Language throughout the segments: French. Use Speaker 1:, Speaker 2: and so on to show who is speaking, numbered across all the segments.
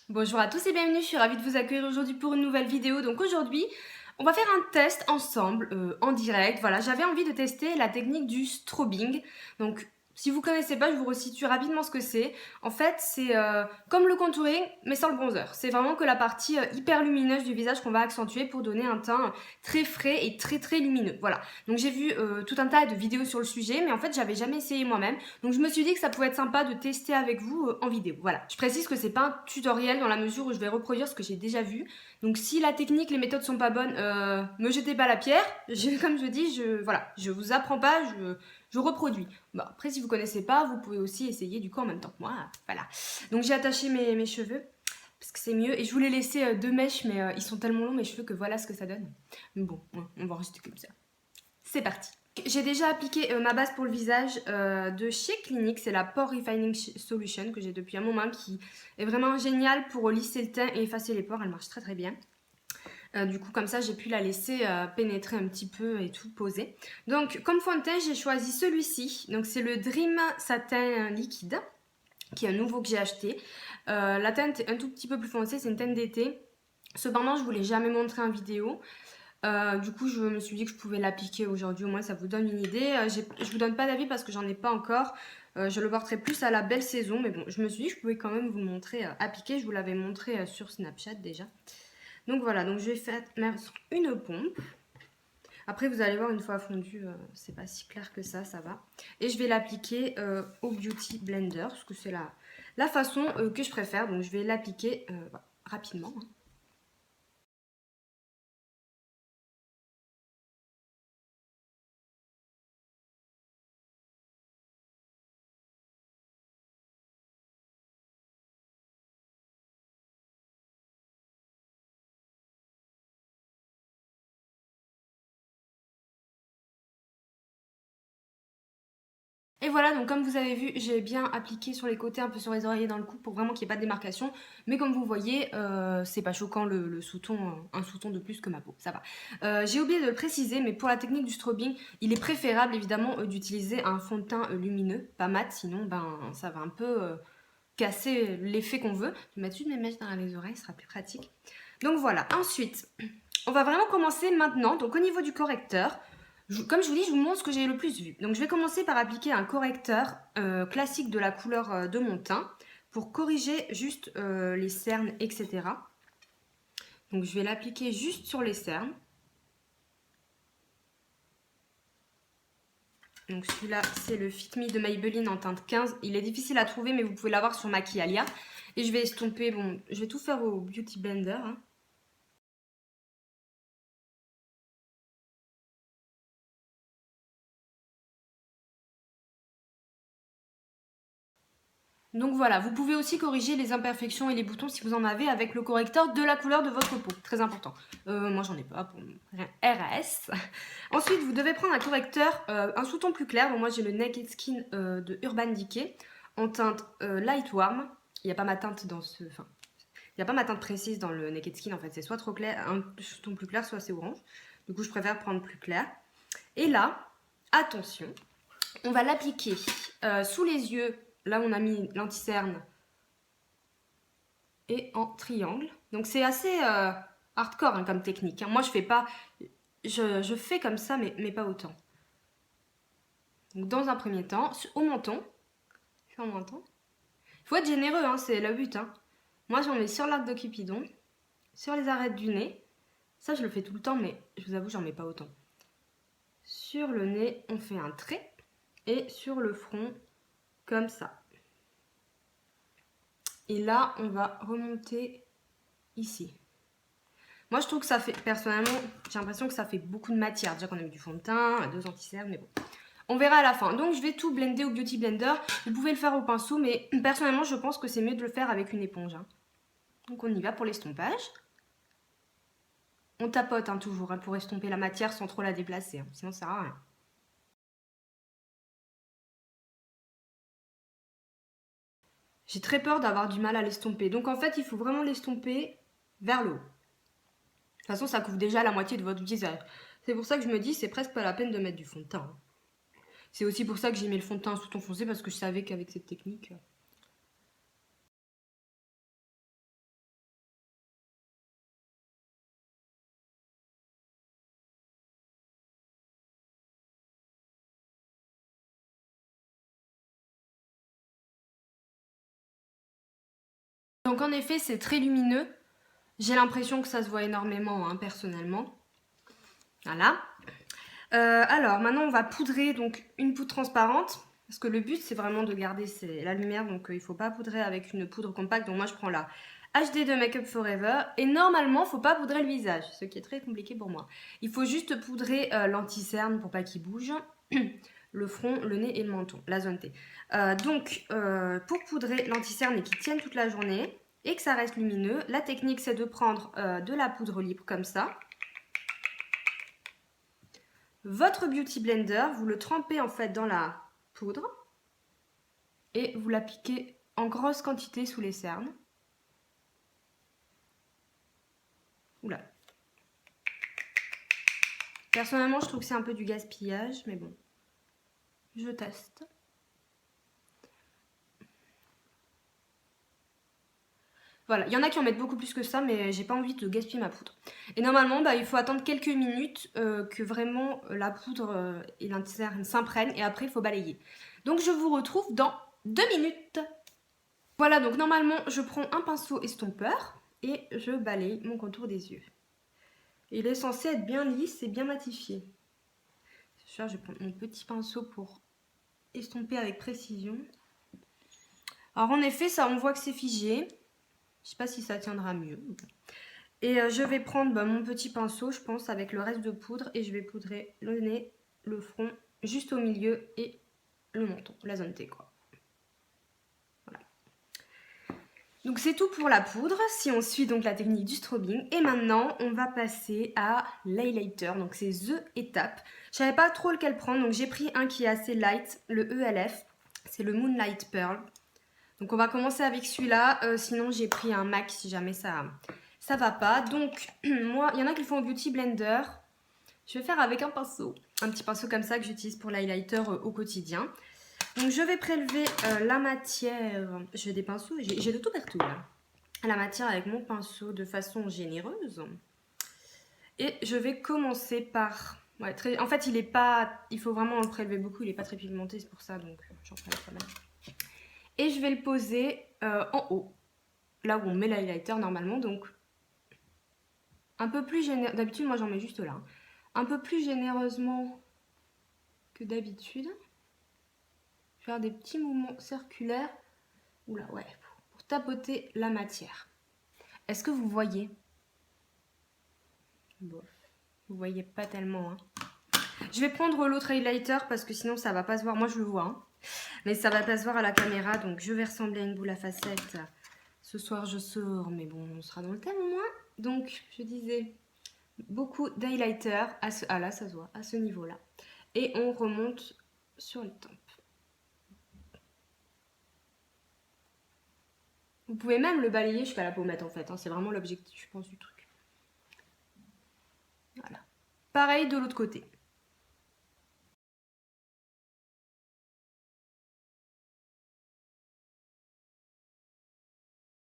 Speaker 1: Bonjour à tous et bienvenue, je suis ravie de vous accueillir aujourd'hui pour une nouvelle vidéo. Donc aujourd'hui, on va faire un test ensemble, en direct. Voilà, j'avais envie de tester la technique du strobing. Donc si vous connaissez pas, je vous resitue rapidement ce que c'est. En fait, c'est comme le contouring, mais sans le bronzer. C'est vraiment que la partie hyper lumineuse du visage qu'on va accentuer pour donner un teint très frais et très lumineux. Voilà, donc j'ai vu tout un tas de vidéos sur le sujet, mais en fait, j'avais jamais essayé moi-même. Donc je me suis dit que ça pouvait être sympa de tester avec vous en vidéo. Voilà, je précise que c'est pas un tutoriel dans la mesure où je vais reproduire ce que j'ai déjà vu. Donc si la technique, les méthodes sont pas bonnes, me jetez pas la pierre. Comme je dis, voilà, je vous apprends pas, je reproduis. Bon, après, si vous connaissez pas, vous pouvez aussi essayer du coup en même temps que moi. Voilà. Donc j'ai attaché mes cheveux parce que c'est mieux. Et je voulais laisser deux mèches, mais ils sont tellement longs mes cheveux que voilà ce que ça donne. Mais bon, on va rester comme ça. C'est parti. J'ai déjà appliqué ma base pour le visage de chez Clinique, c'est la Pore Refining Solution que j'ai depuis un moment, qui est vraiment géniale pour lisser le teint et effacer les pores, elle marche très bien. Du coup, comme ça, j'ai pu la laisser pénétrer un petit peu et tout, poser. Donc, comme fond de teint, j'ai choisi celui-ci. Donc, c'est le Dream Satin Liquide, qui est un nouveau que j'ai acheté. La teinte est un tout petit peu plus foncée, c'est une teinte d'été. Cependant, je ne vous l'ai jamais montré en vidéo. Du coup, je me suis dit que je pouvais l'appliquer aujourd'hui, au moins ça vous donne une idée. Je vous donne pas d'avis parce que j'en ai pas encore. Je le porterai plus à la belle saison, mais bon, je me suis dit que je pouvais quand même vous le montrer appliqué. Je vous l'avais montré sur Snapchat déjà. Donc voilà, donc je vais faire mettre une pompe. Après, vous allez voir, une fois fondu, c'est pas si clair que ça va. Et je vais l'appliquer au Beauty Blender, parce que c'est la façon que je préfère. Donc je vais l'appliquer rapidement. Et voilà, donc comme vous avez vu, j'ai bien appliqué sur les côtés, un peu sur les oreillers, dans le cou, pour vraiment qu'il n'y ait pas de démarcation. Mais comme vous voyez, c'est pas choquant le sous-ton, un sous-ton de plus que ma peau, ça va. J'ai oublié de le préciser, mais pour la technique du strobing, il est préférable évidemment d'utiliser un fond de teint lumineux, pas mat, sinon ben ça va un peu casser l'effet qu'on veut. Je vais mettre une de mes mèches derrière les oreilles, ce sera plus pratique. Donc voilà, ensuite, on va vraiment commencer maintenant. Donc au niveau du correcteur, comme je vous dis, je vous montre ce que j'ai le plus vu. Donc je vais commencer par appliquer un correcteur classique de la couleur de mon teint pour corriger juste les cernes, etc. Donc je vais l'appliquer juste sur les cernes. Donc celui-là, c'est le Fit Me de Maybelline en teinte 15. Il est difficile à trouver, mais vous pouvez l'avoir sur Maquialia. Et je vais estomper, bon, je vais tout faire au Beauty Blender. Hein. Donc voilà, vous pouvez aussi corriger les imperfections et les boutons si vous en avez avec le correcteur de la couleur de votre peau. Très important. Moi j'en ai pas pour RAS. Ensuite, vous devez prendre un correcteur, un sous-ton plus clair. Donc moi j'ai le Naked Skin de Urban Decay en teinte Light Warm. Il n'y a pas ma teinte dans ce... Enfin, il n'y a pas ma teinte précise dans le Naked Skin en fait. C'est soit trop clair, un sous-ton plus clair, soit c'est orange. Du coup je préfère prendre plus clair. Et là, attention, on va l'appliquer sous les yeux. Là, on a mis l'anti-cerne et en triangle. Donc, c'est assez hardcore hein, comme technique. Hein. Moi, je fais pas... Je fais comme ça, mais pas autant. Donc, dans un premier temps, au menton. Sur le menton. Il faut être généreux, hein, c'est le but. Hein. Moi, j'en mets sur l'arc de Cupidon, sur les arêtes du nez. Ça, je le fais tout le temps, mais je vous avoue, j'en mets pas autant. Sur le nez, on fait un trait. Et sur le front, comme ça. Et là, on va remonter ici. Moi, je trouve que ça fait, personnellement, j'ai l'impression que ça fait beaucoup de matière. Déjà qu'on a mis du fond de teint, deux anti-cernes, mais bon. On verra à la fin. Donc, je vais tout blender au Beauty Blender. Vous pouvez le faire au pinceau, mais personnellement, je pense que c'est mieux de le faire avec une éponge. Hein. Donc, on y va pour l'estompage. On tapote hein, toujours hein, pour estomper la matière sans trop la déplacer. Hein. Sinon, ça sert à rien. J'ai très peur d'avoir du mal à l'estomper. Donc, en fait, il faut vraiment l'estomper vers le haut. De toute façon, ça couvre déjà la moitié de votre visage. C'est pour ça que je me dis, c'est presque pas la peine de mettre du fond de teint. Hein. C'est aussi pour ça que j'ai mis le fond de teint sous ton foncé, parce que je savais qu'avec cette technique... Donc en effet, c'est très lumineux. J'ai l'impression que ça se voit énormément, hein, personnellement. Voilà. Alors maintenant, on va poudrer donc une poudre transparente. Parce que le but, c'est vraiment de garder la lumière. Donc il ne faut pas poudrer avec une poudre compacte. Donc moi, je prends la HD de Make Up Forever. Et normalement, il ne faut pas poudrer le visage. Ce qui est très compliqué pour moi. Il faut juste poudrer l'anti-cerne pour pas qu'il bouge. Le front, le nez et le menton, la zone T. Pour poudrer l'anti-cerne et qu'il tienne toute la journée et que ça reste lumineux, la technique c'est de prendre de la poudre libre comme ça. Votre Beauty Blender, vous le trempez en fait dans la poudre et vous l'appliquez en grosse quantité sous les cernes. Oula. Personnellement, je trouve que c'est un peu du gaspillage, mais bon, je teste. Voilà, il y en a qui en mettent beaucoup plus que ça, mais j'ai pas envie de gaspiller ma poudre. Et normalement, il faut attendre quelques minutes que vraiment la poudre et l'anti-cerne s'imprègnent, et après il faut balayer. Donc je vous retrouve dans 2 minutes. Voilà, donc normalement je prends un pinceau estompeur et je balaye mon contour des yeux. Il est censé être bien lisse et bien matifié. Je vais prendre mon petit pinceau pour estomper avec précision. Alors en effet, ça on voit que c'est figé. Je sais pas si ça tiendra mieux. Et je vais prendre mon petit pinceau, je pense, avec le reste de poudre. Et je vais poudrer le nez, le front, juste au milieu et le menton, la zone T quoi. Voilà. Donc c'est tout pour la poudre, si on suit donc la technique du strobing. Et maintenant, on va passer à l'highlighter. Donc c'est The étape. Je savais pas trop lequel prendre, donc j'ai pris un qui est assez light, le ELF. C'est le Moonlight Pearl. Donc on va commencer avec celui-là, sinon j'ai pris un MAC si jamais ça va pas. Donc moi, il y en a qui le font au Beauty Blender. Je vais faire avec un pinceau, un petit pinceau comme ça que j'utilise pour l'highlighter au quotidien. Donc je vais prélever la matière, j'ai des pinceaux, j'ai de tout partout là. La matière avec mon pinceau de façon généreuse. Et je vais commencer par... Ouais, en fait, il faut vraiment le prélever beaucoup, il n'est pas très pigmenté, c'est pour ça, donc j'en prends quand même. Et je vais le poser en haut, là où on met l'highlighter normalement, donc un peu plus généreusement, d'habitude moi j'en mets juste là, hein. Un peu plus généreusement que d'habitude. Je vais faire des petits mouvements circulaires, oula ouais, pour tapoter la matière. Est-ce que vous voyez? Bon, vous voyez pas tellement, hein. Je vais prendre l'autre highlighter parce que sinon ça va pas se voir, moi je le vois, hein. Mais ça va pas se voir à la caméra, donc je vais ressembler à une boule à facettes. Ce soir je sors, mais bon, on sera dans le thème au moins. Donc, je disais, beaucoup d'highlighter, ah là ça se voit, à ce niveau-là. Et on remonte sur les tempes. Vous pouvez même le balayer jusqu'à la pommette en fait, hein, c'est vraiment l'objectif, je pense, du truc. Voilà. Pareil de l'autre côté.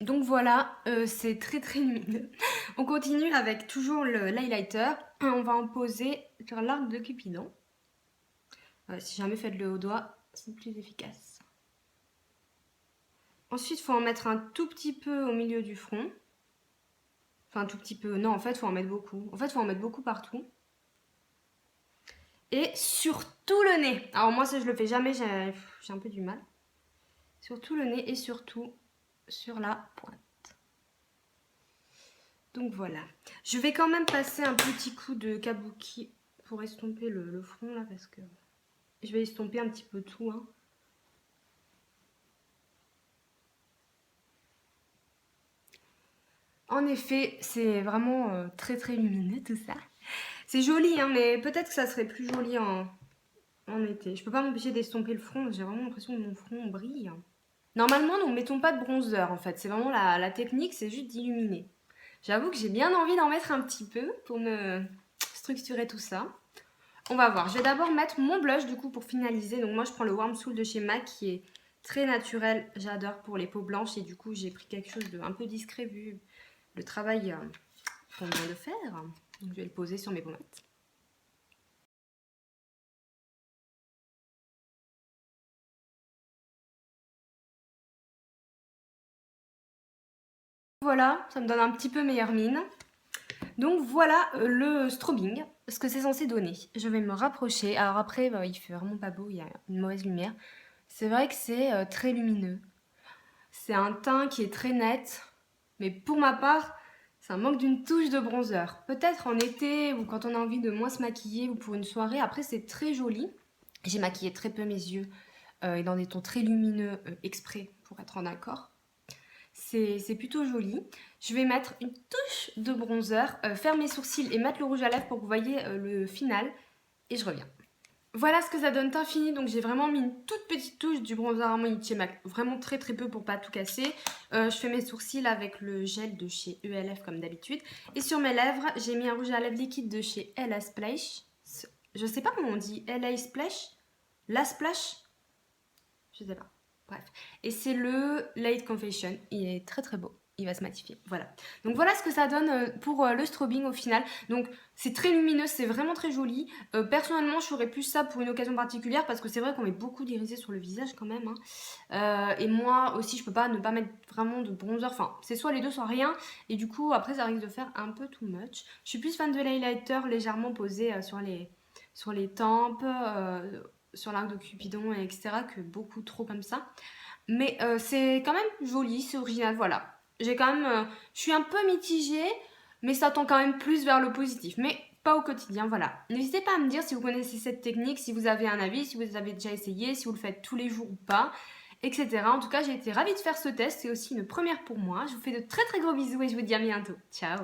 Speaker 1: Donc voilà, c'est très très lumineux. On continue avec toujours l'highlighter. On va en poser sur l'arc de Cupidon. Si jamais faites-le au doigt, c'est plus efficace. Ensuite, il faut en mettre un tout petit peu au milieu du front. Enfin, un tout petit peu. Non, en fait, il faut en mettre beaucoup. En fait, il faut en mettre beaucoup partout. Et sur tout le nez. Alors moi, ça, je le fais jamais, j'ai un peu du mal. Sur tout le nez et surtout sur la pointe. Donc voilà. Je vais quand même passer un petit coup de kabuki pour estomper le front là, parce que je vais estomper un petit peu tout, hein. En effet, c'est vraiment très très lumineux tout ça. C'est joli, hein, mais peut-être que ça serait plus joli en été. Je peux pas m'empêcher d'estomper le front, j'ai vraiment l'impression que mon front brille. Normalement, nous ne mettons pas de bronzer en fait, c'est vraiment la technique, c'est juste d'illuminer. J'avoue que j'ai bien envie d'en mettre un petit peu pour me structurer tout ça. On va voir, je vais d'abord mettre mon blush du coup pour finaliser. Donc moi je prends le Warm Soul de chez MAC qui est très naturel, j'adore pour les peaux blanches. Et du coup j'ai pris quelque chose de un peu discret vu le travail qu'on vient de faire. Donc je vais le poser sur mes pommettes. voilà, ça me donne un petit peu meilleure mine. Donc voilà le strobing, ce que c'est censé donner. Je vais me rapprocher. Alors après, bah, il fait vraiment pas beau, il y a une mauvaise lumière. C'est vrai que c'est très lumineux. C'est un teint qui est très net. Mais pour ma part, ça manque d'une touche de bronzer. Peut-être en été ou quand on a envie de moins se maquiller ou pour une soirée. Après, c'est très joli. J'ai maquillé très peu mes yeux et dans des tons très lumineux exprès pour être en accord. C'est plutôt joli. Je vais mettre une touche de bronzer, faire mes sourcils et mettre le rouge à lèvres pour que vous voyez le final. Et je reviens. Voilà ce que ça donne teint fini, donc j'ai vraiment mis une toute petite touche du bronzer Armani Chimac, vraiment très très peu pour pas tout casser. Je fais mes sourcils avec le gel de chez ELF comme d'habitude. Et sur mes lèvres, j'ai mis un rouge à lèvres liquide de chez LA Splash. Je sais pas comment on dit, LA Splash? La Splash? Je sais pas. Bref. Et c'est le Late Confession. Il est très très beau. Il va se matifier. Voilà. Donc voilà ce que ça donne pour le strobing au final. Donc c'est très lumineux, c'est vraiment très joli. Personnellement, je ferais plus ça pour une occasion particulière parce que c'est vrai qu'on met beaucoup d'irisé sur le visage quand même. Hein. Et moi aussi, je peux pas ne pas mettre vraiment de bronzer. Enfin, c'est soit les deux, soit rien. Et du coup, après, ça risque de faire un peu too much. Je suis plus fan de l'highlighter légèrement posé sur les tempes. Sur l'arc de Cupidon, etc. que beaucoup trop comme ça. Mais c'est quand même joli, c'est original, voilà. J'ai quand même, je suis un peu mitigée, mais ça tend quand même plus vers le positif. Mais pas au quotidien, voilà. N'hésitez pas à me dire si vous connaissez cette technique, si vous avez un avis, si vous avez déjà essayé, si vous le faites tous les jours ou pas, etc. En tout cas, j'ai été ravie de faire ce test, c'est aussi une première pour moi. Je vous fais de très très gros bisous et je vous dis à bientôt. Ciao!